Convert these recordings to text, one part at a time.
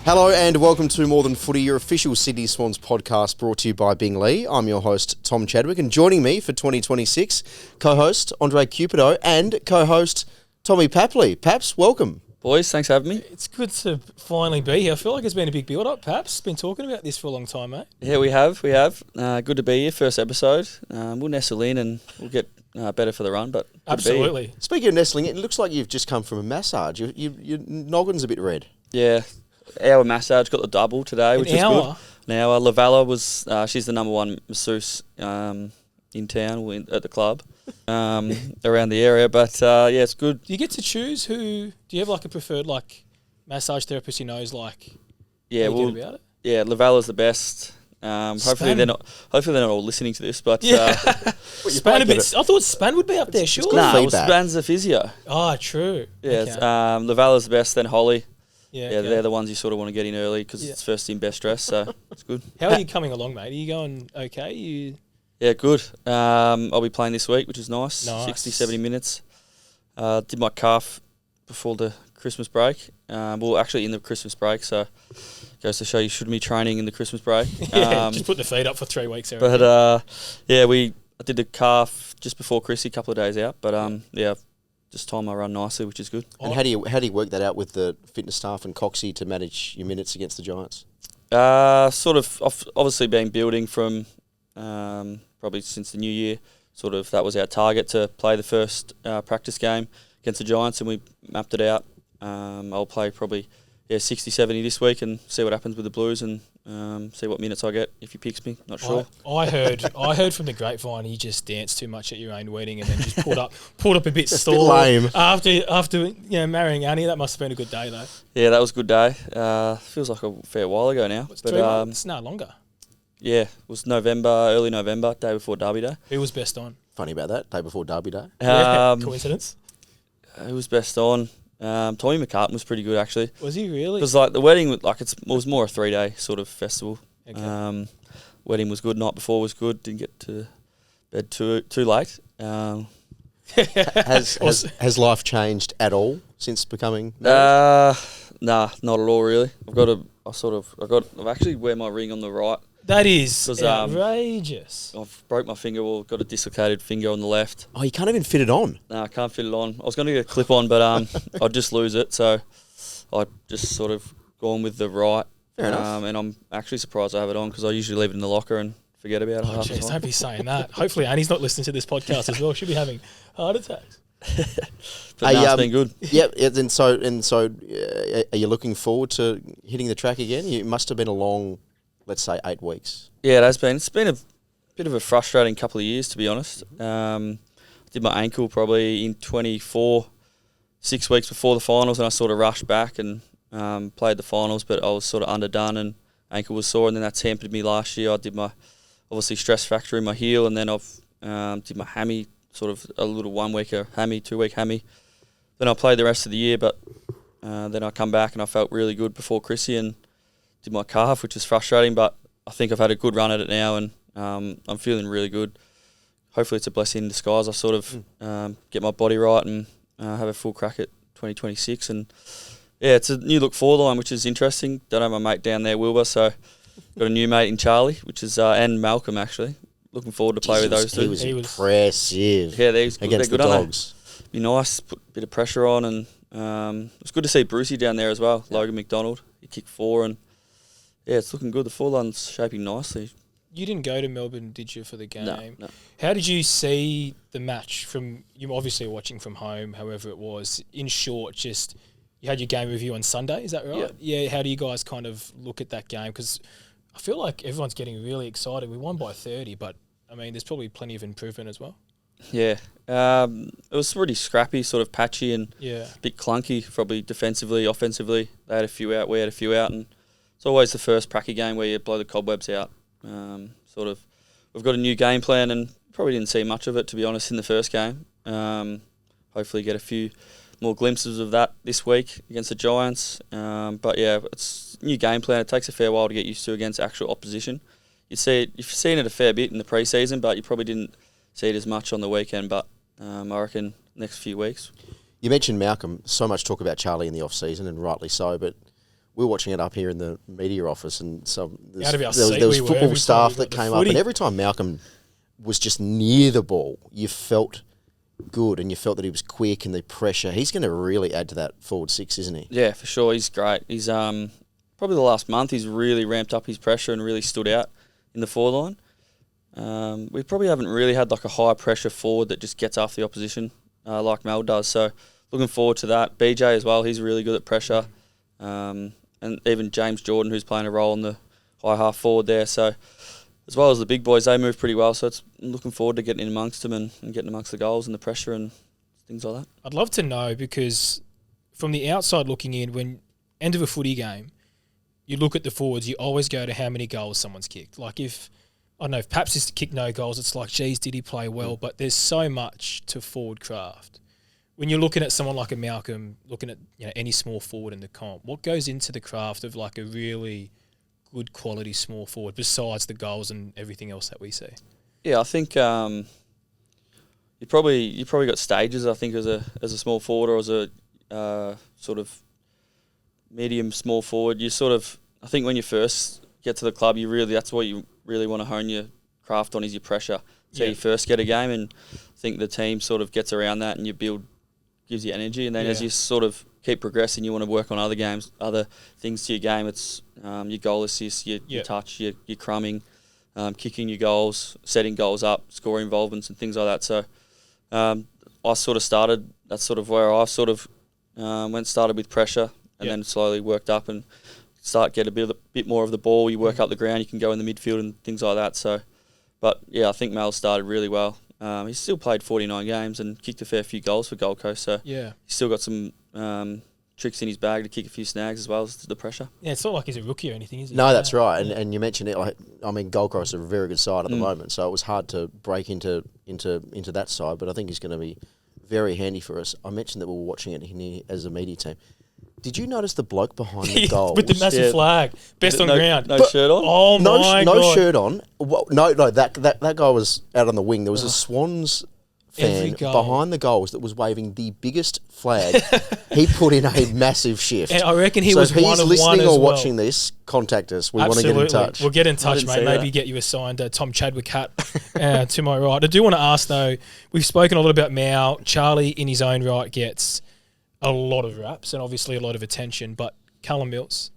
Hello and welcome to More Than Footy, your official Sydney Swans podcast brought to you by Bing Lee. I'm your host, Tom Chadwick, and joining me for 2026, co-host Andre Cupido and co-host Tommy Papley. Paps, welcome. Boys, thanks for having me. It's good to finally be here. I feel like it's been a big build-up, Paps. Been talking about this for a long time, mate. Yeah, we have. Good to be here, first episode. We'll nestle in and we'll get better for the run, but absolutely. Speaking of nestling, it looks like you've just come from a massage. Your noggin's a bit red. Yeah, our massage got the double today, which is good. Now, Lavella was, she's the number one masseuse in town, at the club, around the area, but yeah, it's good. Do you get to choose who, do you have like a preferred like massage therapist who knows like yeah, how you get about it? Yeah, Lavalla's the best. Hopefully they're not all listening to this, but yeah. Span a bit. I thought Span would be up there, sure. No, Span's the physio. Oh, true. Yeah, okay. Lavalla's the best, then Holly. Yeah, okay. Okay. They're the ones you sort of want to get in early because it's first in, best dress, so it's good. How are you coming along, mate? Are you going okay? Yeah, good. I'll be playing this week, which is nice. 60, 70 minutes. Did my calf before the Christmas break. Well, actually in the Christmas break, so goes to show you shouldn't be training in the Christmas break. Yeah, just put the feet up for 3 weeks. There, but yeah, I did the calf just before Chrissy, a couple of days out. But yeah, just timed my run nicely, which is good. And how do you work that out with the fitness staff and Coxy to manage your minutes against the Giants? Sort of obviously been building from probably since the new year. Sort of that was our target to play the first practice game against the Giants, and we mapped it out. I'll play probably 60, 70 this week and see what happens with the Blues and see what minutes I get if he picks me. Not sure. I heard from the grapevine he just danced too much at your own wedding and then just pulled up a bit stall. Lame. After marrying Annie. That must have been a good day though. Yeah, that was a good day. Feels like a fair while ago now. It's 3 months, no longer. Yeah, it was early November, day before Derby Day. Who was best on? Funny about that, day before Derby Day. Coincidence? Who was best on? Tommy McCartan was pretty good actually. Was he really? Because like the wedding, it was more a 3-day sort of festival. Okay. Wedding was good. Night before was good. Didn't get to bed too late. Has life changed at all since becoming married? Nah, not at all really. I've actually wear my ring on the right. That is outrageous. I've broke my finger, got a dislocated finger on the left. Oh, you can't even fit it on? No, I can't fit it on. I was going to get a clip on, but I'd just lose it, so I just sort of gone with the right. Fair enough. And I'm actually surprised I have it on because I usually leave it in the locker and forget about it half the time. Don't be saying that. Hopefully Annie's not listening to this podcast as well. She'll be having heart attacks. But no, it's been good. Yep. And so, are you looking forward to hitting the track again? It must have been a long, let's say, 8 weeks. Yeah, it has been. It's been a bit of a frustrating couple of years, to be honest. I did my ankle probably in 24, 6 weeks before the finals, and I sort of rushed back and played the finals, but I was sort of underdone and ankle was sore, and then that's hampered me last year. I did my, obviously, stress fracture in my heel, and then I've did my hammy, sort of a little 1 week hammy, 2 week hammy. Then I played the rest of the year, but then I come back and I felt really good before Chrissy and did my calf, which is frustrating, but I think I've had a good run at it now and I'm feeling really good. Hopefully it's a blessing in disguise. I sort of get my body right and have a full crack at 2026. And yeah, it's a new look forward line, which is interesting. Don't have my mate down there, Wilbur, so got a new mate in Charlie, which is and Malcolm actually. Looking forward to play with those two. He was impressive. Yeah, they're good. Against they're good, the Dogs. Be nice, put a bit of pressure on, and it's good to see Brucey down there as well. Logan McDonald, he kicked 4, and yeah, it's looking good. The full line's shaping nicely. You didn't go to Melbourne, did you, for the game? No. How did you see the match from? You obviously were watching from home, however it was. In short, just you had your game review on Sunday, is that right? Yeah. How do you guys kind of look at that game? Because I feel like everyone's getting really excited. We won by 30, but I mean, there's probably plenty of improvement as well. Yeah, it was pretty scrappy, sort of patchy and a bit clunky, probably defensively, offensively. They had a few out, we had a few out, and it's always the first pracky game where you blow the cobwebs out. We've got a new game plan and probably didn't see much of it, to be honest, in the first game. Hopefully get a few more glimpses of that this week against the Giants. But yeah, it's a new game plan. It takes a fair while to get used to against actual opposition. You've seen it a fair bit in the preseason, but you probably didn't see it as much on the weekend. But I reckon next few weeks. You mentioned Malcolm. So much talk about Charlie in the off-season, and rightly so. But we were watching it up here in the media office, and there was we were football every staff time we that got the came up, footy. and every time Malcolm was just near the ball, you felt good, and you felt that he was quick and the pressure. He's going to really add to that forward six, isn't he? Yeah, for sure. He's great. He's probably the last month he's really ramped up his pressure and really stood out in the forward line. We probably haven't really had like a high pressure forward that just gets after the opposition like Mel does. So looking forward to that. BJ as well. He's really good at pressure, and even James Jordan, who's playing a role in the high half forward there. So as well as the big boys, they move pretty well. So I'm looking forward to getting in amongst them and getting amongst the goals and the pressure and things like that. I'd love to know, because from the outside looking in, when end of a footy game, you look at the forwards, you always go to how many goals someone's kicked. Like if Paps is to kick no goals, it's like, geez, did he play well? But there's so much to forward craft. When you're looking at someone like a Malcolm, looking at any small forward in the comp, what goes into the craft of like a really good quality small forward besides the goals and everything else that we see? Yeah, I think you probably got stages. I think as a small forward or as a sort of medium small forward, you sort of, I think when you first get to the club, that's what you really want to hone your craft on, is your pressure. So you first get a game, and I think the team sort of gets around that, and gives you energy, and then as you sort of keep progressing, you want to work on other things to your game. It's your goal assists, your touch, your crumbing, kicking your goals, setting goals up, scoring involvements and things like that. So I sort of started, that's sort of where I sort of started with pressure, and then slowly worked up and get a bit more of the ball. You work up the ground, you can go in the midfield and things like that. So, but yeah, I think Mel started really well. He's still played 49 games and kicked a fair few goals for Gold Coast. So he's still got some tricks in his bag to kick a few snags as well as the pressure. Yeah, it's not like he's a rookie or anything, is he? No, that's right. And you mentioned it. Gold Coast are a very good side at the moment, so it was hard to break into that side. But I think he's going to be very handy for us. I mentioned that we were watching it here as a media team. Did you notice the bloke behind the goal with the massive flag, best on ground, no shirt on? Oh my God! No shirt on. Well, no, that guy was out on the wing. There was a Swans fan behind the goals that was waving the biggest flag. He put in a massive shift. And I reckon he so was if he's one of listening one as or well. watching this, contact us. We want to get in touch. We'll get in touch, mate. Maybe that. get you a signed Tom Chadwick hat to my right. I do want to ask, though, we've spoken a lot about Mao. Charlie, in his own right, gets a lot of raps and obviously a lot of attention. But Callum Mills,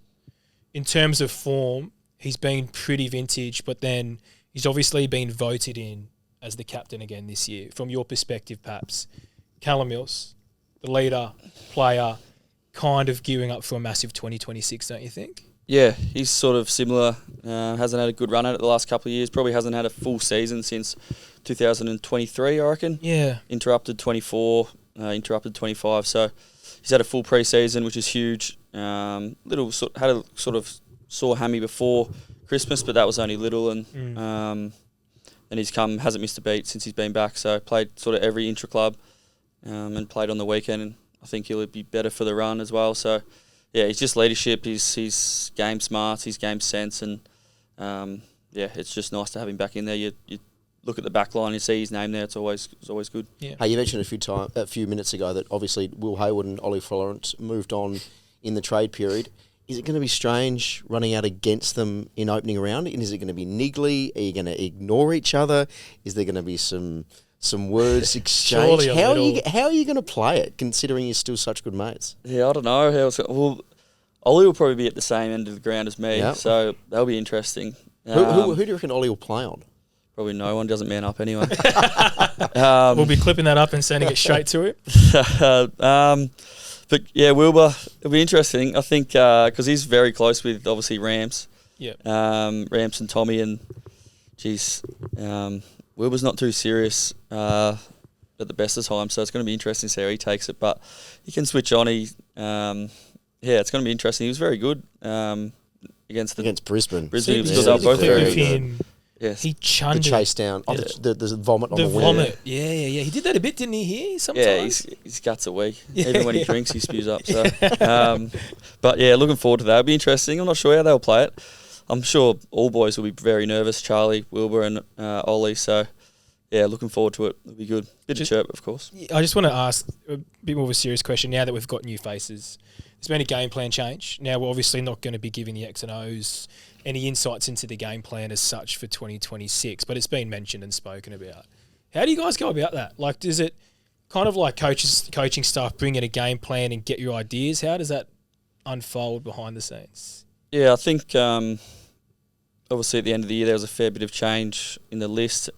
in terms of form, he's been pretty vintage, but then he's obviously been voted in as the captain again this year. From your perspective, Paps, Callum Mills, the leader, player, kind of gearing up for a massive 2026, don't you think? Yeah, he's sort of similar. Hasn't had a good run at it the last couple of years. Probably hasn't had a full season since 2023, I reckon. Yeah. Interrupted 24, interrupted 25. So he's had a full pre-season, which is huge. Had a sort of sore hammy before Christmas, but that was only little. And then hasn't missed a beat since he's been back. So played sort of every intra-club and played on the weekend. And I think he'll be better for the run as well. So, yeah, he's just leadership. He's game smart. He's game sense. And, it's just nice to have him back in there. You look at the back line and see his name there. It's always good. Yeah. Hey, you mentioned a few minutes ago that obviously Will Hayward and Ollie Florence moved on in the trade period. Is it going to be strange running out against them in opening round? And is it going to be niggly? Are you going to ignore each other? Is there going to be some words exchanged? How are you going to play it, considering you're still such good mates? Yeah, I don't know how it's going. Well, Ollie will probably be at the same end of the ground as me, so that'll be interesting. Who do you reckon Ollie will play on? Probably no one. Doesn't man up anyway. We'll be clipping that up and sending it straight to him. But yeah, Wilbur, it'll be interesting. I think because he's very close with obviously Rams. Yeah. Rams and Tommy, and Wilbur's not too serious at the best of times, so it's going to be interesting to see how he takes it. But he can switch on. It's going to be interesting. He was very good against Brisbane. Brisbane, he was both very good. Yes. He chunned the chase down. Yeah. The vomit on the wing. Vomit. Yeah. He did that a bit, didn't he? Here sometimes. Yeah, his guts are weak. Yeah. Even when he drinks, he spews up. So, but yeah, looking forward to that. It'll be interesting. I'm not sure how they'll play it. I'm sure all boys will be very nervous. Charlie, Wilbur, and Ollie. So, yeah, looking forward to it. It'll be good. Bit of chirp, of course. I just want to ask a bit more of a serious question now that we've got new faces. There's been a game plan change. Now, we're obviously not going to be giving the X and O's any insights into the game plan as such for 2026, but it's been mentioned and spoken about. How do you guys go about that? Like, does it kind of like coaching staff bring in a game plan and get your ideas? How does that unfold behind the scenes? Yeah, I think obviously at the end of the year there was a fair bit of change in the list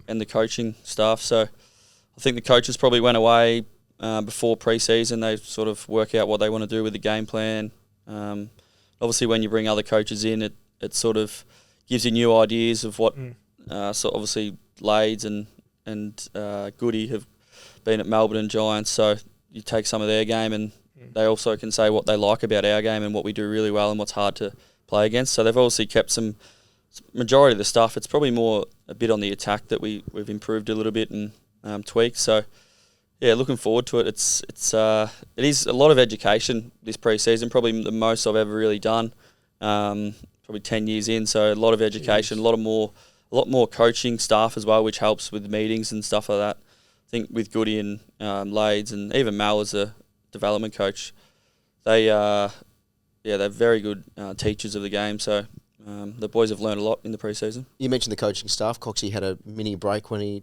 and the coaching staff. So I think the coaches probably went away before pre-season. They sort of work out what they want to do with the game plan. Obviously when you bring other coaches in, it sort of gives you new ideas of what so obviously Lades and Goody have been at Melbourne and Giants, so you take some of their game and they also can say what they like about our game and what we do really well and what's hard to play against. So they've obviously kept some majority of the stuff. It's probably more a bit on the attack that we've improved a little bit and tweaked. So yeah, looking forward to it. It is a lot of education this pre-season, probably the most I've ever really done. Probably 10 years in, so a lot of education, a lot more coaching staff as well, which helps with meetings and stuff like that. I think with Goody and Lades and even Mal as a development coach, they're very good teachers of the game. So the boys have learned a lot in the pre-season. You mentioned the coaching staff. Coxy had a mini break when he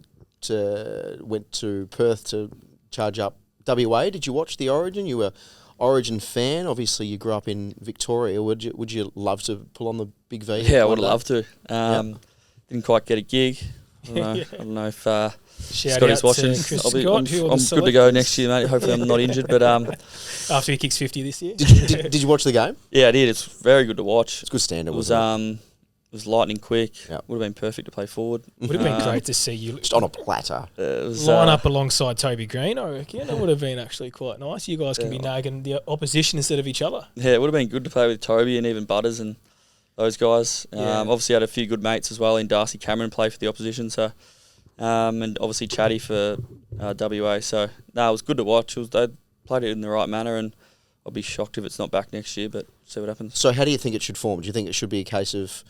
went to Perth to charge up WA. Did you watch the Origin? You were Origin fan. Obviously, you grew up in Victoria. Would you love to pull on the big V? Yeah, I would love to. Didn't quite get a gig. I don't know if Scotty's watching. I'm good to go next year, mate. Hopefully I'm not injured. But after he kicks 50 this year. Did you watch the game? Yeah, I did. It's very good to watch. It's good standard. It was lightning quick. Yep. Would have been perfect to play forward. Would have been great to see you just on a platter. Line up alongside Toby Green, I reckon. It would have been actually quite nice. You guys can be nagging the opposition instead of each other. Yeah, it would have been good to play with Toby and even Butters and those guys. Obviously had a few good mates as well in Darcy Cameron play for the opposition. So, and obviously Chatty for WA. So, it was good to watch. They played it in the right manner, and I'll be shocked if it's not back next year, but see what happens. So how do you think it should form? Do you think it should be a case of,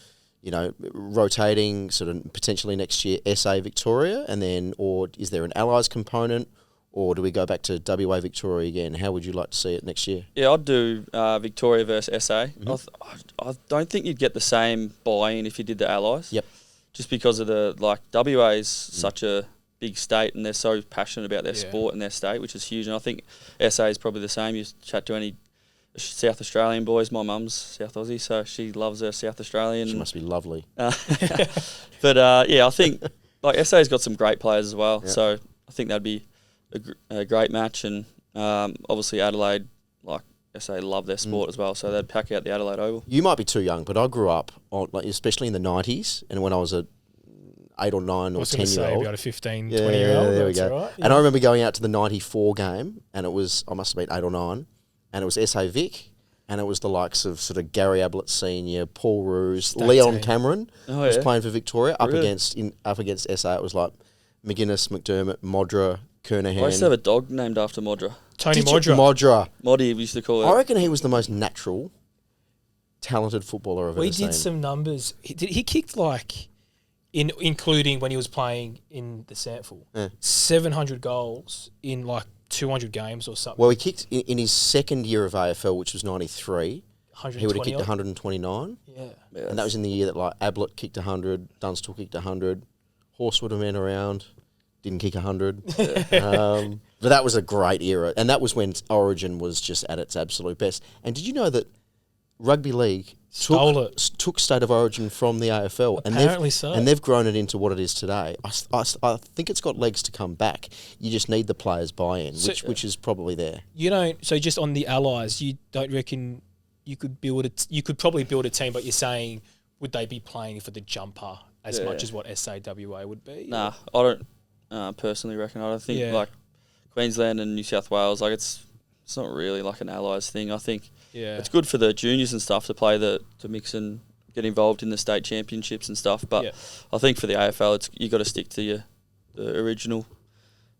rotating sort of potentially next year SA Victoria, and then, or is there an Allies component, or do we go back to WA Victoria again? How would you like to see it next year? Yeah, I'd do Victoria versus SA. Mm-hmm. I don't think you'd get the same buy-in if you did the Allies. Yep. Just because of WA is such a big state, and they're so passionate about their sport and their state, which is huge. And I think SA is probably the same. You chat to any South Australian boys. My mum's South Aussie, so she loves her South Australian. She must be lovely. But I think SA's got some great players as well. Yep. So I think that'd be a great match. And obviously Adelaide, SA, love their sport as well, so they'd pack out the Adelaide Oval. You might be too young, but I grew up especially in the 90s, and when I was a 8 or 9 or 10-year-old. About a 15, 20-year-old. There we go. Right, and I remember going out to the 94 game, and I must have been 8 or 9, and it was SA Vic, and it was the likes of sort of Gary Ablett Senior, Paul Roos, Leon Cameron was playing for Victoria up against SA. It was like McGuinness, McDermott, Modra, Kernahan. I used to have a dog named after Modra. Tony Modra. Moddy, we used to call it. I reckon he was the most natural, talented footballer I've ever seen. We did some numbers. He kicked including when he was playing in the Sandful, 700 goals in 200 games or something. Well, he kicked in his second year of AFL, which was 93. He would have kicked 129. Yeah. And that was in the year that Ablett kicked 100, Dunstall kicked 100, Horse would have been around, didn't kick 100. But that was a great era. And that was when Origin was just at its absolute best. And did you know that Rugby League took State of Origin from the AFL? Apparently so. And they've grown it into what it is today. I think it's got legs to come back. You just need the players' buy-in, which is probably there. So just on the Allies, you don't reckon you could probably build a team, but you're saying, would they be playing for the jumper as much as what SAWA would be? Nah, I don't personally reckon. I don't think Queensland and New South Wales, it's not really like an Allies thing. I think it's good for the juniors and stuff to play to mix and get involved in the state championships and stuff. But I think for the AFL, you got to stick to the original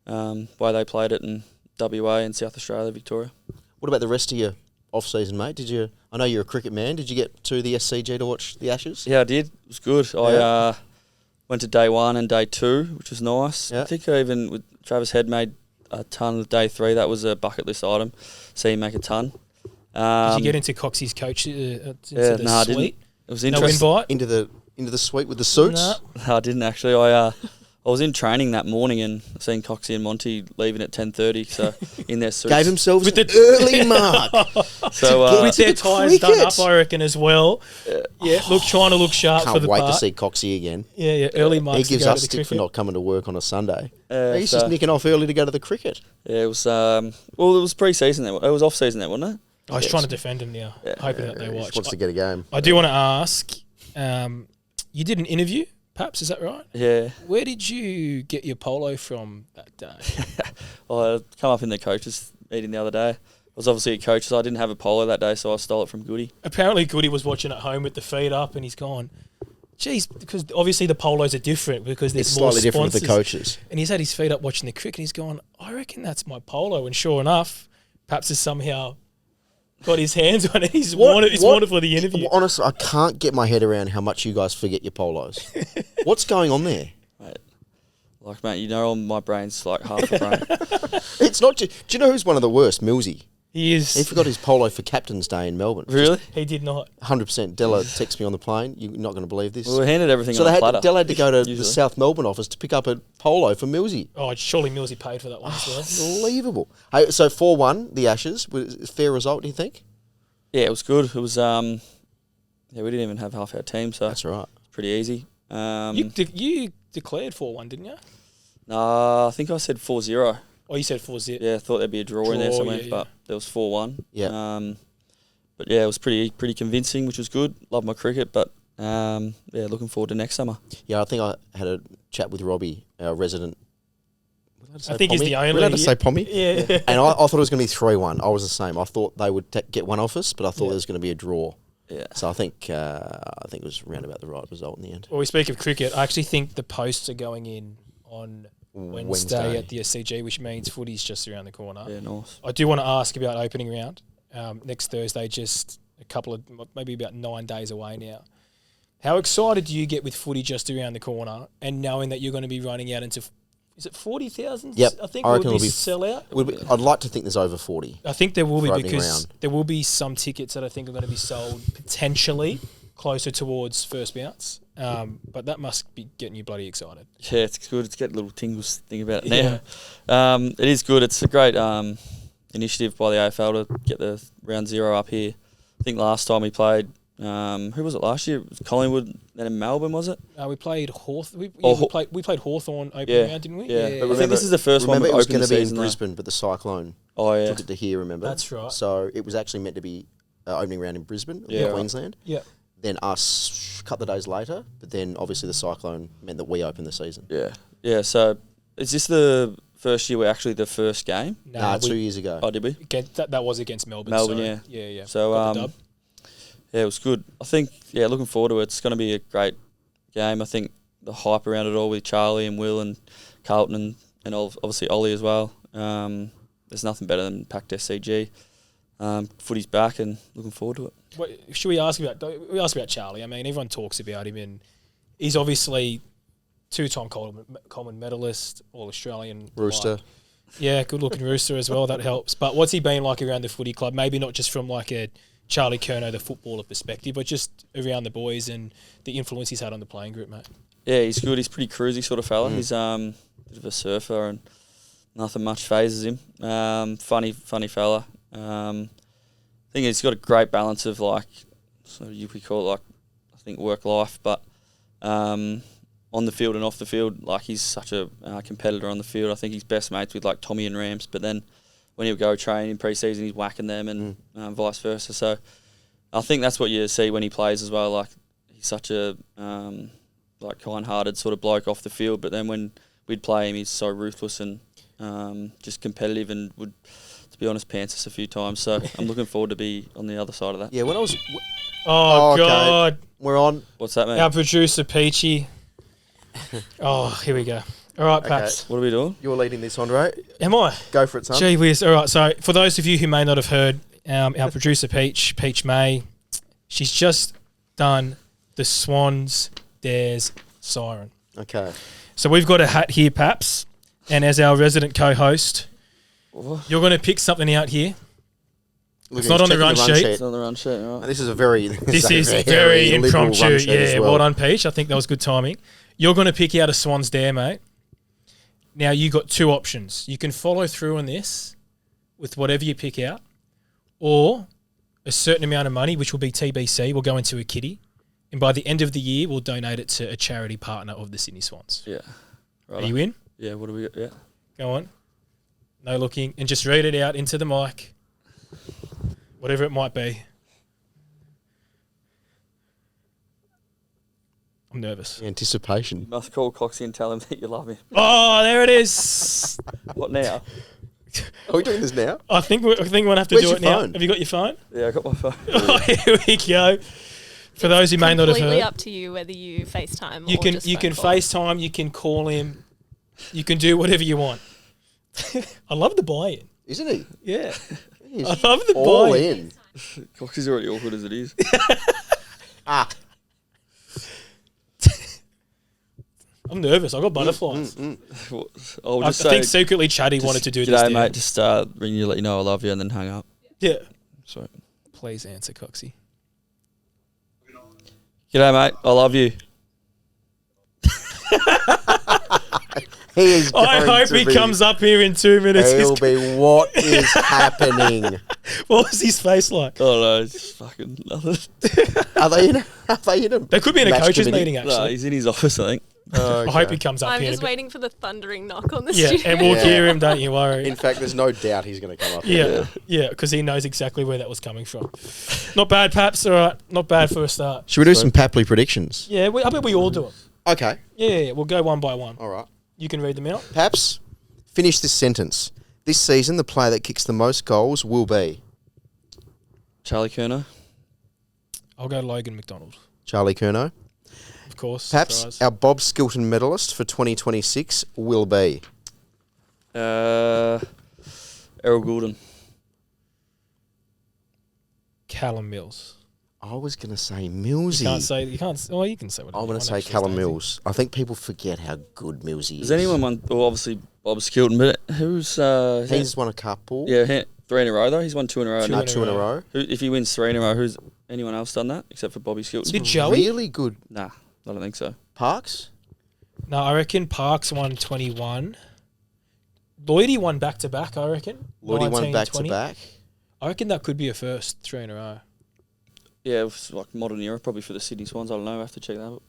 way they played it in WA and South Australia, Victoria. What about the rest of your off-season, mate? I know you're a cricket man. Did you get to the SCG to watch the Ashes? Yeah, I did. It was good. I went to day 1 and day 2, which was nice. Yeah. I think I even with Travis Head made a ton of day 3. That was a bucket list item. See him make a ton. Did you get into Coxy's coach into the I suite? didn't. It was No interesting. invite? Into the suite with the suits. No. No, I didn't actually. I was in training that morning and seen Coxy and Monty leaving at 10:30, so in their suits. Gave themselves With an the- early mark. So With their the ties done cricket. up, I reckon, as well. Yeah, trying to look sharp for Can't the wait part. to see Coxie again. Yeah, early marks. He to gives go us to the stick for cricket. not coming to work on a Sunday. He's so- just nicking off early to go to the cricket. Yeah, it was. Well, it was pre-season. It was off-season, there, wasn't it? I was trying to defend him now, hoping that they He watch. just wants to get a game. I do want to ask, you did an interview, perhaps, is that right? Yeah. Where did you get your polo from that day? I come up in the coaches meeting the other day. I was obviously a coach, so I didn't have a polo that day, so I stole it from Goody. Apparently, Goody was watching at home with the feet up, and he's gone, geez, because obviously the polos are different because there's It's more slightly different with the sponsors. coaches. And he's had his feet up watching the cricket, and he's gone, I reckon that's my polo. And sure enough, perhaps has somehow got his hands on it. He's wanted for the interview. Honestly, I can't get my head around how much you guys forget your polos. What's going on there? Mate, you know, my brain's like half a brain. It's not. Do you know who's one of the worst? Millsy. He is. He forgot his polo for Captain's Day in Melbourne. Really? He did not. 100%. Della texted me on the plane. You're not going to believe this. Well, we handed everything So on a platter. Della had to go to the usually. South Melbourne office to pick up a polo for Millsy. Oh, surely Millsy paid for that one as well. Unbelievable. Hey, so 4-1, the Ashes. Was it a fair result, do you think? Yeah, it was good. It was. We didn't even have half our team, so That's right. it's pretty easy. You declared 4-1, didn't you? Nah, I think I said 4-0. Oh, you said 4-0. Yeah, I thought there'd be a draw in there Draw, somewhere, yeah. but there was 4-1. Yeah. But yeah, it was pretty convincing, which was good. Love my cricket, but yeah, looking forward to next summer. Yeah, I think I had a chat with Robbie, our resident. I think he's the only. We're allowed to say Pommy? Yeah. And I thought it was going to be 3-1. I was the same. I thought they would get one off us, but I thought there was going to be a draw. Yeah. So I think it was round about the right result in the end. Well, we speak of cricket. I actually think the posts are going in on Wednesday at the SCG, which means footy's just around the corner. Yeah, nice. I do want to ask about opening round next Thursday, just maybe about 9 days away now. How excited do you get with footy just around the corner and knowing that you're going to be running out into, is it 40,000? Yep. I think I it reckon would it'll be be sellout. I'd like to think there's over 40. I think there will be for opening because round. there will be some tickets that I think are going to be sold potentially closer towards first bounce. But that must be getting you bloody excited. Yeah, it's good. It's getting little tingles thinking about it now. It is good. It's a great initiative by the AFL to get the round 0 up here. I think last time we played, who was it last year? It was Collingwood, then in Melbourne, was it? We played Hawthorn. Oh, We played Hawthorn opening round, didn't we? Yeah. But I think this is the first one Remember, we it was opened going the to be in season. Brisbane, but the cyclone Oh, yeah. took it to here, remember? That's right. So it was actually meant to be opening round in Brisbane, Yeah. Queensland. Yeah. Then us a couple of days later, but then obviously the cyclone meant that we opened the season. Yeah. Yeah, so is this the first year we're actually the first game? Nah, 2 years ago. Oh, did we? That was against Melbourne. Melbourne, so, yeah. Yeah. So, Got the dub. yeah, it was good. I think, looking forward to it. It's going to be a great game. I think the hype around it all with Charlie and Will and Carlton and obviously Ollie as well. There's nothing better than packed SCG. Footy's back and looking forward to it. Should we ask about Charlie? I mean, everyone talks about him, and he's obviously two-time Coleman medalist, All-Australian. Rooster. Yeah, good-looking rooster as well. That helps. But what's he been like around the footy club? Maybe not just from like a Charlie Curnow, the footballer perspective, but just around the boys and the influence he's had on the playing group, mate. Yeah, he's good. He's pretty cruisy sort of fella. He's a bit of a surfer and nothing much phases him. Funny fella. I think he's got a great balance of like, so we call it like, I think work life, but on the field and off the field, like he's such a competitor on the field. I think he's best mates with like Tommy and Rams, but then when he'll go train in pre-season, he's whacking them and vice versa. So I think that's what you see when he plays as well. Like he's such a like kind-hearted sort of bloke off the field, but then when we'd play him, he's so ruthless and just competitive and would, to be honest, pants us a few times. So I'm looking forward to be on the other side of that. Yeah, when I was... Oh, okay. God. We're on. What's that, mate? Our producer, Peachy. Oh, here we go. All right, Paps. What are we doing? You're leading this, Andre. Am I? Go for it, son. Gee whiz. All right, so for those of you who may not have heard, our producer, Peach May, she's just done the Swans Dares Siren. Okay. So we've got a hat here, Paps, and as our resident co-host, you're going to pick something out here. It's not on the run sheet. It's on the run sheet, right? This is a very very impromptu. Yeah, well done, Peach. I think that was good timing. You're going to pick out a Swans dare, mate. Now, you got two options. You can follow through on this with whatever you pick out, or a certain amount of money, which will be TBC, will go into a kitty, and by the end of the year, we'll donate it to a charity partner of the Sydney Swans. Yeah. Right. Are you in? Yeah, what do we got? Yeah. Go on. No looking. And just read it out into the mic. Whatever it might be. I'm nervous. Anticipation. You must call Coxy and tell him that you love him. Oh, there it is. What now? Are we doing this now? I think we're going to have to Where's do it your now. phone? Have you got your phone? Yeah, I got my phone. Oh, here we go. For those who may not have Completely heard, up to you whether you FaceTime you or can just you phone can call. FaceTime, you can call him, you can do whatever you want. I love the buy-in. Isn't he? Yeah, He's I love the all buy-in. in. Coxy's already awkward as it is. I'm nervous. I got butterflies. I'll I just say, think secretly Chaddy wanted to do this. G'day, deal. mate. Just ring you, let you know I love you, and then hang up. Yeah. So, Please answer, Coxie. g'day, mate. I love you. He is going I hope to he be, comes up here in 2 minutes. He'll be, what is happening? What was his face like? Oh no, it's fucking nothing. Are they in a They could be in a match coaches committee? meeting, actually. No, he's in his office, I think. I hope he comes up I'm here. just in a bit. waiting for the thundering knock on the Yeah, studio. and we'll Yeah. hear him, don't you worry. In fact, there's no doubt he's going to come up. Yeah, because he knows exactly where that was coming from. Not bad, Paps. All right, not bad for a start. Should we do some Papley predictions? Yeah, I bet we all do them. Okay. Yeah, we'll go one by one. All right. You can read them out. Paps, finish this sentence. This season, the player that kicks the most goals will be Charlie Kerner. I'll go Logan McDonald, Charlie Curnow. of course. Paps, surprise. our Bob Skilton medalist for 2026 will be Errol Goulden. Callum Mills. I was going to say You Millsy. can't say. You can't. Oh, you can say whatever. I'm going you to want, say actually, Callum Stacey. Mills. I think people forget how good Millsy is. Does anyone want? Well, obviously Bob Skilton, but who's? He's won a couple. Yeah, 3 in a row though. He's won 2 in a row. Two now. in a Two in a row. If he wins 3 in a row, who's anyone else done that except for Bobby Skilton? Did Joey? Really good. Nah, I don't think so. Parks? No, I reckon Parks won 21. Lloydie won back to back. I reckon. Lloydie won 19, back 20. to back. I reckon that could be a first 3 in a row. Yeah, it was like modern era, probably for the Sydney Swans. I don't know. I have to check that out.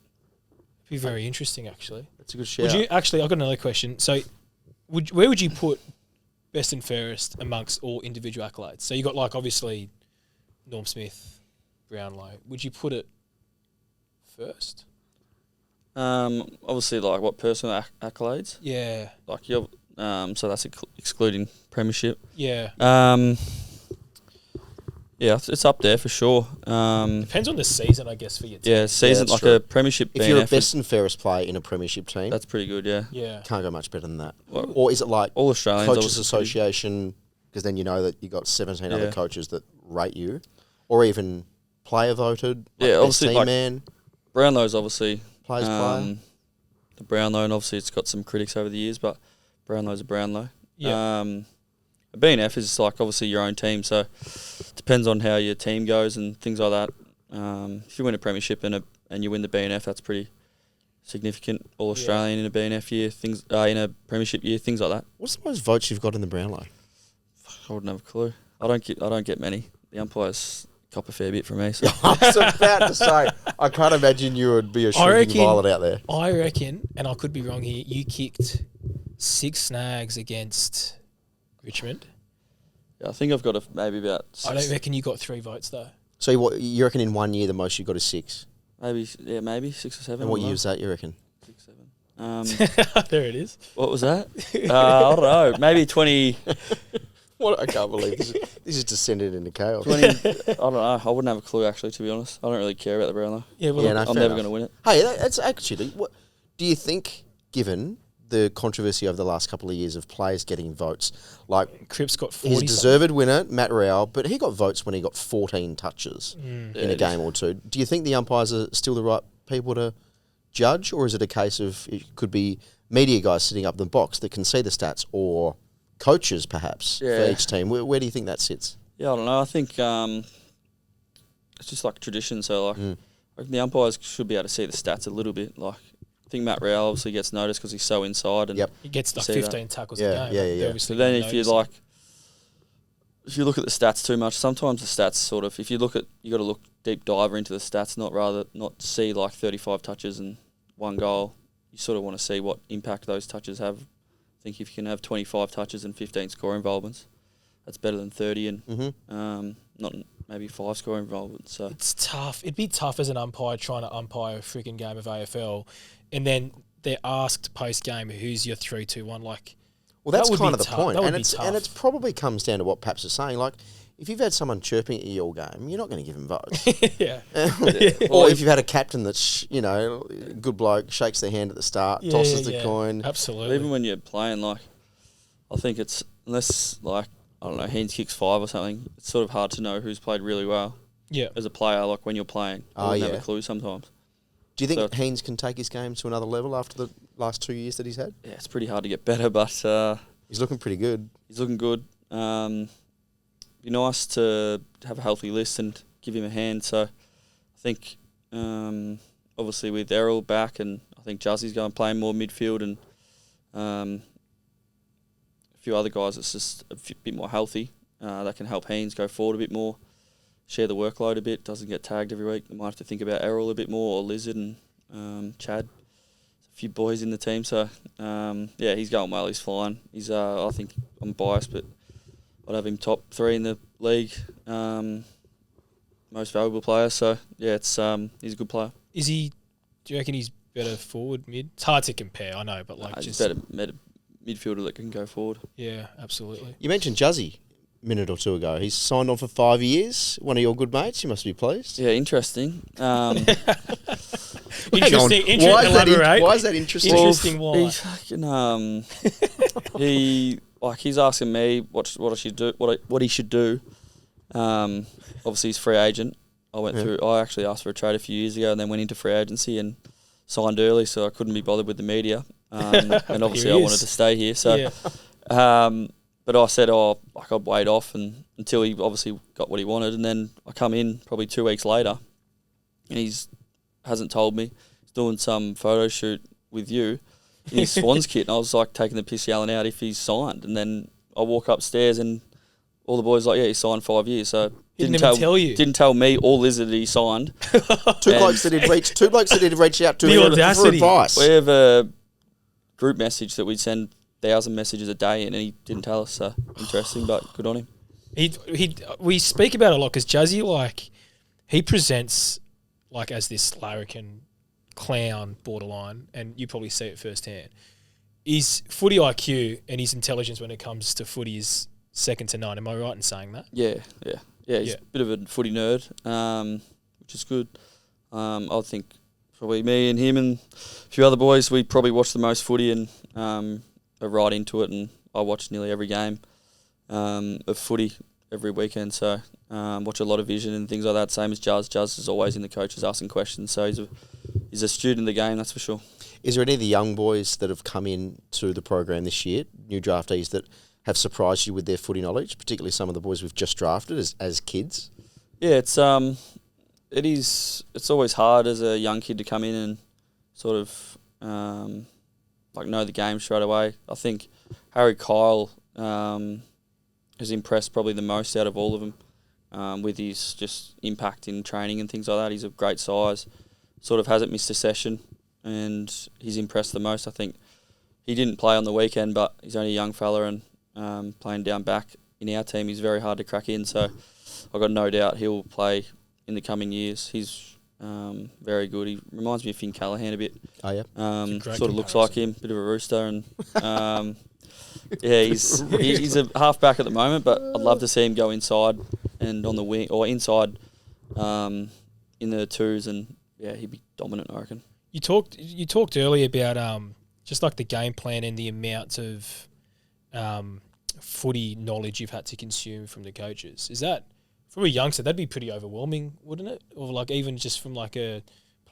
Be very interesting, actually. That's a good shout. Would you actually? I've got another question. So, where would you put best and fairest amongst all individual accolades? So you got like obviously Norm Smith, Brownlow. Would you put it first? Obviously, like what personal accolades? Yeah, Like you're, so that's excluding premiership. yeah. Yeah, it's up there for sure. Depends on the season, I guess, for your team. Yeah, season that's like true. a premiership. If you're a BNF, best and fairest player in a premiership team, that's pretty good. Yeah, Yeah. can't go much better than that. Well, Or is it like all Australians. Coaches obviously pretty- Association, because then you know that you got 17 other Yeah. coaches that rate you, or even player voted. Like Yeah, best obviously, team like- man, Brownlow's obviously players player. the Brownlow, and obviously it's got some critics over the years, but Brownlow's a Brownlow. Yeah. A BNF is like obviously your own team, so depends on how your team goes and things like that. If you win a premiership and you win the BNF, that's pretty significant. All Australian in a BNF year, things in a premiership year, things like that. What's the most votes you've got in the Brownlow? I wouldn't have a clue. I don't get many. The umpires cop a fair bit from me. So I was about to say, I can't imagine you would be a shrinking reckon- violet out there. I reckon, and I could be wrong here. You kicked 6 snags against Richmond. yeah, I think I've got maybe about 6, I don't reckon you got 3 votes though. So you reckon in 1 year the most you got is 6? maybe 6 or 7. And what year was that, you reckon? 6, 7. There it is. What was that? I don't know. Maybe 20. What? I can't believe this is descended into chaos. 20 I don't know. I wouldn't have a clue actually, to be honest. I don't really care about the Brownlow. Yeah, well, Yeah, no, I'm fair never enough. going to win it. Hey, that's actually, what do you think, given the controversy over the last couple of years of players getting votes, like Cripps got 40. his deserved winner, Matt Rowell, but he got votes when he got 14 touches in Yeah, a game or two. Do you think the umpires are still the right people to judge, or is it a case of it could be media guys sitting up in the box that can see the stats, or coaches perhaps for each team? Where do you think that sits? Yeah, I don't know. I think it's just like tradition. So like the umpires should be able to see the stats a little bit. Like I think Matt Rowell obviously gets noticed because he's so inside, and he gets like 15 tackles a game. Yeah. So then if you look at the stats too much, sometimes the stats sort of, if you got to look deep diver into the stats, not see like 35 touches and 1 goal. You sort of want to see what impact those touches have. I think if you can have 25 touches and 15 score involvements, that's better than 30 and not maybe 5 score involvements. So it's tough. It'd be tough as an umpire trying to umpire a freaking game of AFL, and then they're asked post game, "Who's your 3-2-1?" Like, well, that's that kind of the point, and tough. it's probably comes down to what Paps is saying. Like, if you've had someone chirping at you all game, you're not going to give him votes. Yeah. Or if you've had a captain that's, good bloke, shakes their hand at the start, tosses the coin. Absolutely. Even when you're playing, like, I think it's, unless, like, I don't know, Haynes kicks 5 or something, it's sort of hard to know who's played really well. Yeah. As a player, like when you're playing. You wouldn't have a clue sometimes. Do you think Haynes can take his game to another level after the last 2 years that he's had? Yeah, it's pretty hard to get better, but... he's looking pretty good. He's looking good. Be nice to have a healthy list and give him a hand. So I think obviously with Errol back, and I think Jazzy's going to play more midfield, and a few other guys that's just a bit more healthy, that can help Haynes go forward a bit more, share the workload a bit, doesn't get tagged every week. We might have to think about Errol a bit more, or Lizard and Chad. A few boys in the team, so he's going well. He's flying. He's I think I'm biased, but I'd have him top 3 in the league, most valuable player. So it's he's a good player. Is he? Do you reckon he's better forward mid? It's hard to compare, I know, but like he's better midfielder that can go forward. Yeah, absolutely. You mentioned Jazzy a minute or two ago. He's signed on for 5 years. One of your good mates. You must be pleased. Yeah, interesting. Interesting. Why is that interesting? Interesting. Why? He's fucking, he's asking me what he should do. Obviously he's free agent. I actually asked for a trade a few years ago, and then went into free agency and signed early, so I couldn't be bothered with the media. And obviously I wanted to stay here. So, but I said, I'd wait off until he obviously got what he wanted, and then I come in probably 2 weeks later, and hasn't told me. He's doing some photo shoot with you in his Swans kit, and I was like taking the piss yelling out if he's signed. And then I walk upstairs and all the boys he signed 5 years. So didn't tell you. Didn't tell me or Lizard that he signed. Two blokes that he'd reached out to The him for audacity. advice. We have a group message that we'd send 1,000 messages a day in, and he didn't tell us. So interesting, but good on him. We speak about it a lot because Jazzy, he presents as this larrikin clown borderline, and you probably see it firsthand. His footy IQ and his intelligence when it comes to footy is second to none. Am I right in saying that? Yeah. He's a bit of a footy nerd, which is good. I think probably me and him and a few other boys, we probably watch the most footy and are right into it. And I watch nearly every game of footy every weekend. So watch a lot of vision and things like that. Same as Jazz. Jazz is always in the coaches asking questions. So he's a student of the game, that's for sure. Is there any of the young boys that have come in to the program this year, new draftees, that have surprised you with their footy knowledge, particularly some of the boys we've just drafted as kids? Yeah, it's always hard as a young kid to come in and sort of know the game straight away. I think Harry Kyle has impressed probably the most out of all of them with his just impact in training and things like that. He's of great size, sort of hasn't missed a session, and he's impressed the most. I think he didn't play on the weekend, but he's only a young fella, and playing down back in our team, he's very hard to crack in. So I've got no doubt he'll play in the coming years. He's very good. He reminds me of Finn Callahan a bit. Oh, yeah. Sort of looks like him, bit of a rooster, and he's a half-back at the moment, but I'd love to see him go inside and on the wing, or inside in the twos, and he'd be dominant, I reckon. You talked earlier about just the game plan and the amount of footy knowledge you've had to consume from the coaches. Is that, from a youngster, that'd be pretty overwhelming, wouldn't it? Or even just from a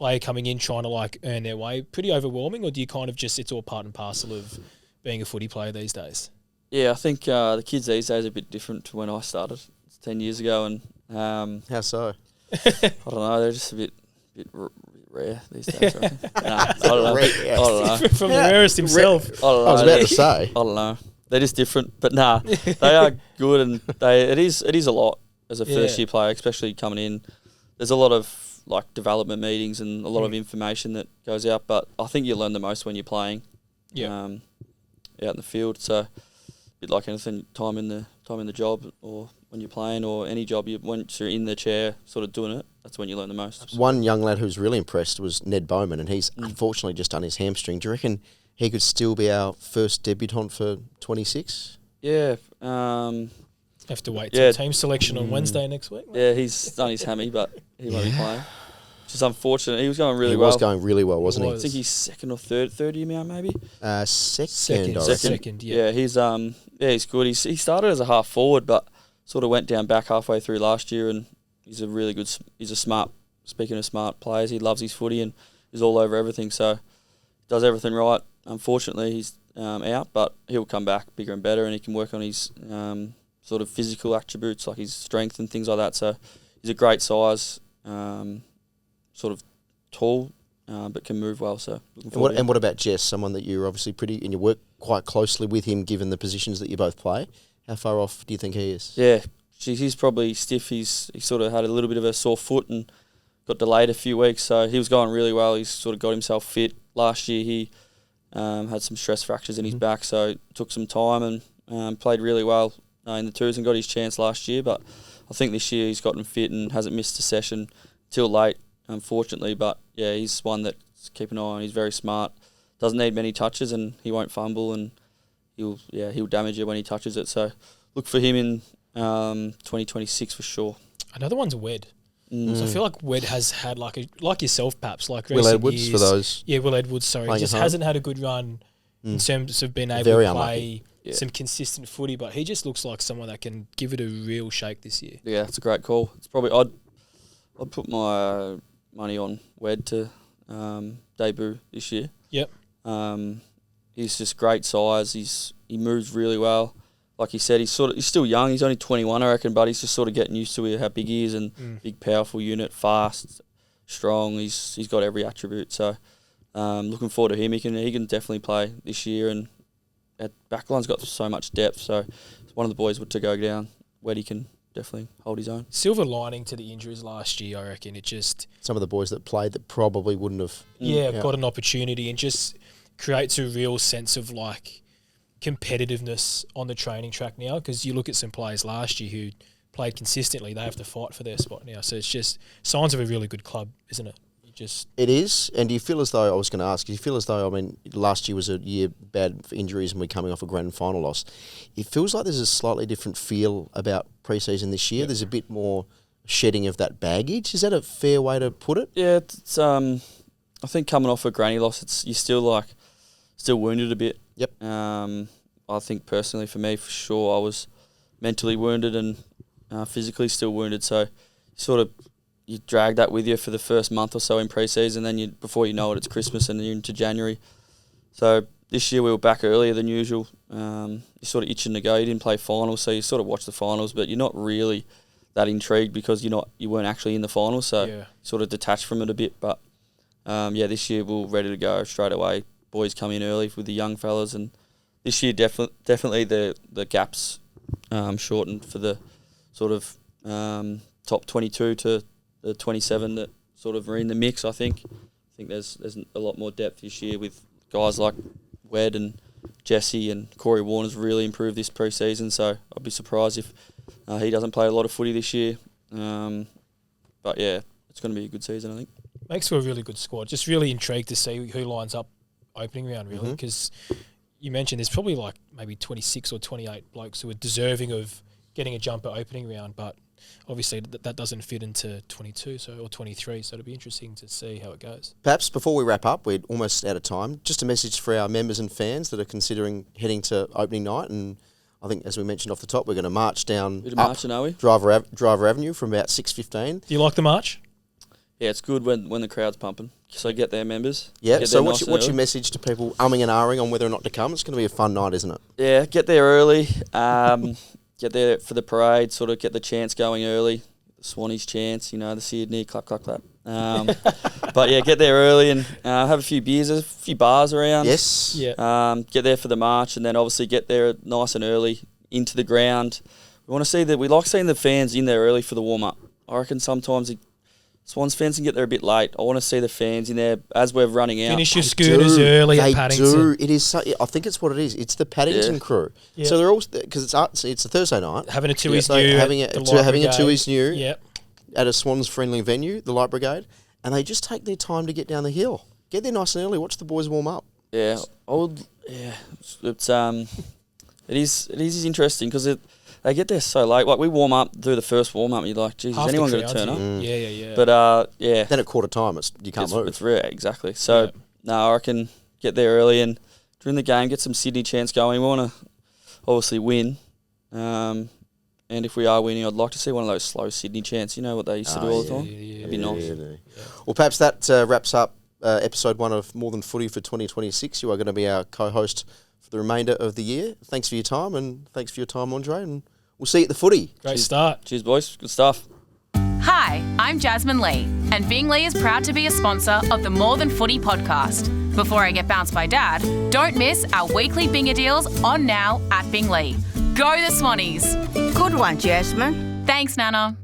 player coming in trying to like earn their way pretty overwhelming, or do you kind of just it's all part and parcel of being a footy player these days? Yeah, I think the kids these days are a bit different to when I started 10 years ago, and How so? I don't know, they're just a bit rare these days. I reckon. I don't know. I don't know. From the rarest himself. I don't know. I was about to say. I don't know. They're just different, but nah, they are good, and it is a lot as a first year player, especially coming in. There's a lot of like development meetings and a lot of information that goes out, but I think you learn the most when you're playing. Out in the field. So a bit like anything, time in the job, or when you're playing, or any job, once you're in the chair, sort of doing it, that's when you learn the most. One young lad who's really impressed was Ned Bowman, and he's unfortunately just done his hamstring. Do you reckon he could still be our first debutant for 26? Yeah. Have to wait till team selection on Wednesday next week. Mate. Yeah, he's done his hammy, but he won't be playing. Which is unfortunate. He was going really well. He was going really well, wasn't he? I think he's second or third year now, maybe. Second. Second. Yeah. Yeah, he's good. He started as a half forward, but sort of went down back halfway through last year, and he's a really good. He's a smart. Speaking of smart players, he loves his footy and is all over everything. So does everything right. Unfortunately, he's out, but he'll come back bigger and better, and he can work on his sort of physical attributes like his strength and things like that. So he's a great size, sort of tall, but can move well. So and what about Jess? Someone that you're obviously and you work quite closely with him, given the positions that you both play. How far off do you think he is? Yeah, he's probably stiff. He sort of had a little bit of a sore foot and got delayed a few weeks. So he was going really well. He's sort of got himself fit. Last year he had some stress fractures in his back, so it took some time and played really well in the twos and got his chance last year. But I think this year he's gotten fit and hasn't missed a session till late, unfortunately. But yeah, he's one that keep an eye on. He's very smart. Doesn't need many touches, and he won't fumble, and he'll damage you when he touches it. So look for him in 2026 for sure. Another one's Wed. So I feel like Wed has had like yourself, perhaps like Will Edwards years, for those. Yeah, Will Edwards. Sorry, just hasn't had a good run in terms of being able to play some consistent footy. But he just looks like someone that can give it a real shake this year. Yeah, it's a great call. It's probably I'd put my money on Wed to debut this year. Yep. He's just great size. He moves really well. Like he said, he's still young. He's only 21, I reckon, but he's just sort of getting used to how big he is, and big, powerful unit, fast, strong. He's got every attribute. So looking forward to him. He can definitely play this year, and at backline's got so much depth. So it's one of the boys to go down where he can definitely hold his own. Silver lining to the injuries last year, I reckon. It just some of the boys that played that probably wouldn't have got an opportunity, and just creates a real sense of like competitiveness on the training track now, because you look at some players last year who played consistently, they have to fight for their spot now. So it's just signs of a really good club, isn't it? It is. And do you feel as though, I was going to ask, do you feel as though, I mean, last year was a year bad for injuries and we're coming off a grand final loss. It feels like there's a slightly different feel about preseason this year. Yep. There's a bit more shedding of that baggage. Is that a fair way to put it? Yeah, it's I think coming off a granny loss, you're still wounded a bit. Yep. I think personally for me, for sure, I was mentally wounded and physically still wounded. So you drag that with you for the first month or so in pre-season. Then before you know it, it's Christmas and you're into January. So this year we were back earlier than usual. You're sort of itching to go. You didn't play finals, so you sort of watch the finals, but you're not really that intrigued because you weren't actually in the finals. So sort of detached from it a bit. But this year we're ready to go straight away. Boys come in early with the young fellas, and this year definitely the gaps shortened for the sort of top 22 to the 27 that sort of are in the mix. I think there's a lot more depth this year with guys like Wed and Jazzy, and Corey Warner's really improved this pre-season, so I'd be surprised if he doesn't play a lot of footy this year. But yeah, it's going to be a good season, I think. Makes for a really good squad. Just really intrigued to see who lines up opening round, really, because you mentioned there's probably like maybe 26 or 28 blokes who are deserving of getting a jump at opening round, but obviously that doesn't fit into 22 or 23, so it'll be interesting to see how it goes. Perhaps before we wrap up, we're almost out of time, just a message for our members and fans that are considering heading to opening night, and I think, as we mentioned off the top, we're going to march down marching, are we? Driver Avenue from about 6:15. Do you like the march? Yeah, it's good when the crowd's pumping. So get their members. Yeah, Get so there what's nice your and early. message to people umming and ahhing on whether or not to come? It's going to be a fun night, isn't it? Yeah, get there early. Get there for the parade, sort of get the chants going early. The Swannies chants, the Sydney, clap, clap, clap. But yeah, get there early and have a few beers. There's a few bars around. Yes. Yeah. Get there for the march and then obviously get there nice and early into the ground. We want to see that. We like seeing the fans in there early for the warm-up. I reckon sometimes Swans fans can get there a bit late. I want to see the fans in there as we're running out. Finish your schooners early at Paddington. Do. It is. I think it's what it is. It's the Paddington crew. Yeah. So they're all because it's a Thursday night. Having a two is So new. having a two is new. Yep. At a Swans friendly venue, the Light Brigade, and they just take their time to get down the hill. Get there nice and early. Watch the boys warm up. Yeah, it is interesting because they get there so late. Like we warm up, do the first warm up, and you're like, geez, is anyone going to turn up? Yeah. But yeah, Then at quarter time, you can't move. It's rare, exactly. So no, I reckon get there early and during the game get some Sydney chants going. We want to obviously win, and if we are winning, I'd like to see one of those slow Sydney chants. You know what they used to do all the time. That'd be nice. Yeah. Well, perhaps that wraps up episode 1 of More Than Footy for 2026. You are going to be our co-host for the remainder of the year. Thanks for your time, and thanks for your time, Andre, and we'll see you at the footy. Great start. Cheers, boys. Good stuff. Hi, I'm Jasmine Lee, and Bing Lee is proud to be a sponsor of the More Than Footy podcast. Before I get bounced by Dad, don't miss our weekly Binger deals on now at Bing Lee. Go the Swannies. Good one, Jasmine. Thanks, Nana.